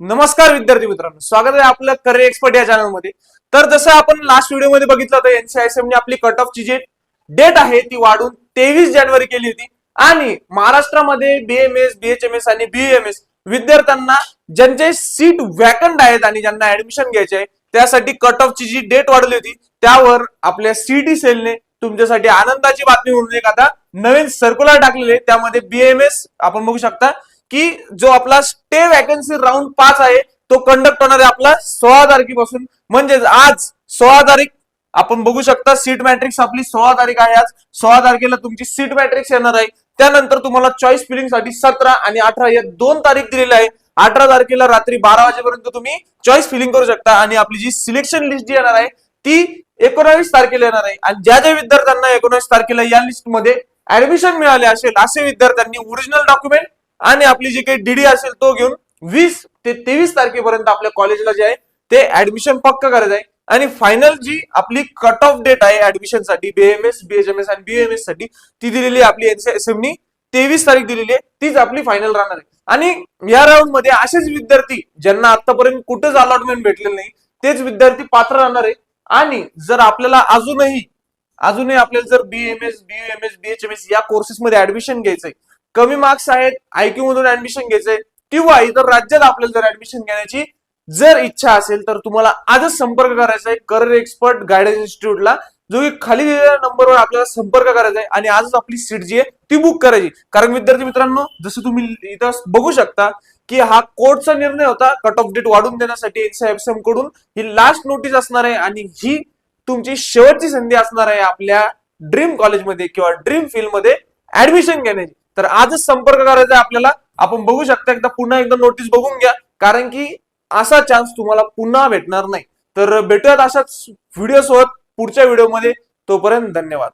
नमस्कार विद्यार्थी मित्रांनो, स्वागत आहे आपलं करिअर एक्सपर्ट या चॅनल मध्ये। तर जसं आपण लास्ट व्हिडिओ मध्ये बघितलं होतं, एनसीआयएसएम ने आपली कट ऑफ ची जी डेट आहे ती वाढून 23 जानेवारी केली होती आणि महाराष्ट्रामध्ये बीएमएस, बीएचएमएस आणि बीएमएस विद्यार्थ्यांना ज्यांचे सीट वॅकंट आहेत आणि ज्यांना ऍडमिशन घ्यायचे आहे त्यासाठी कट ऑफ ची जी डेट वाढली होती त्यावर आपल्या सीटी सेलने तुमच्यासाठी आनंदाची बातमी म्हणून एक आता नवीन सर्क्युलर टाकलेले। त्यामध्ये बीएमएस आपण बघू शकता की जो आपला स्टे वॅकन्सी राऊंड 5 आहे तो कंडक्ट होणार आहे आपला 16 तारखेपासून, म्हणजे आज 16 तारीख आपण बघू शकता। सीट मॅट्रिक्स आपली 16 तारीख आहे, आज 16 तारखेला तुमची सीट मॅट्रिक्स येणार आहे। त्यानंतर तुम्हाला चॉईस फिलिंग साठी 17 आणि 18 या 2 तारीख दिलेली आहे। 18 तारखेला रात्री 12 वाजेपर्यंत तुम्ही चॉईस फिलिंग करू शकता आणि आपली जी सिलेक्शन लिस्ट जी येणार आहे ती 19 तारखेला येणार आहे। आणि ज्या ज्या विद्यार्थ्यांना 19 तारखेला या लिस्ट मध्ये ऍडमिशन मिळाले असेल असे विद्यार्थ्यांनी ओरिजिनल डॉक्युमेंट आणि आपली जी काही डीडी असेल तो घेऊन 20 ते 23 तारखेपर्यंत आपल्या कॉलेजला जे आहे ते ऍडमिशन पक्का करायचं आहे। आणि फायनल जी आपली कट ऑफ डेट आहे ऍडमिशन साठी बीएमएस, बीएचएमएस आणि बीएमएस साठी ती दिलेली आपली एनसीएसएम नी 23 तारीख दिलेली आहे, तीच आपली फायनल राहणार आहे। आणि या राऊंड मध्ये असेच विद्यार्थी ज्यांना आतापर्यंत कुठेच अलॉटमेंट भेटलेलं नाही तेच विद्यार्थी पात्र राहणार आहे। आणि जर आपल्याला अजूनही आपल्याला जर बीएमएस, बीएमएस, बीएचएमएस या कोर्सेस मध्ये ऍडमिशन घ्यायचंय, कमी मार्क्स आहेत, आयक्यू मधून ऍडमिशन घ्यायचंय किंवा इतर राज्यात आपल्याला जर ऍडमिशन घेण्याची जर इच्छा असेल तर तुम्हाला आजच संपर्क करायचा आहे करिअर एक्सपर्ट गायडन्स इन्स्टिट्यूटला, जो की खाली दिलेल्या नंबरवर आपल्याला संपर्क करायचा आहे आणि आजच आपली सीट जी आहे ती बुक करायची। कारण विद्यार्थी मित्रांनो, जसं तुम्ही इथं बघू शकता की हा कोर्टचा निर्णय होता कट ऑफ डेट वाढून देण्यासाठी एनसीआयएसएम कडून। ही लास्ट नोटीस असणार आहे आणि ही तुमची शेवटची संधी असणार आहे आपल्या ड्रीम कॉलेजमध्ये किंवा ड्रीम फील्ड मध्ये ऍडमिशन घेण्याची। तर आजच संपर्क करायचा आपल्याला। आपण बघू शकता पुन्हा एकदा नोटीस बघून घ्या, कारण की असा चान्स तुम्हाला पुन्हा भेटणार नाही। तर भेटूयात अशाच व्हिडिओ सोबत पुढच्या व्हिडिओमध्ये, तोपर्यंत धन्यवाद।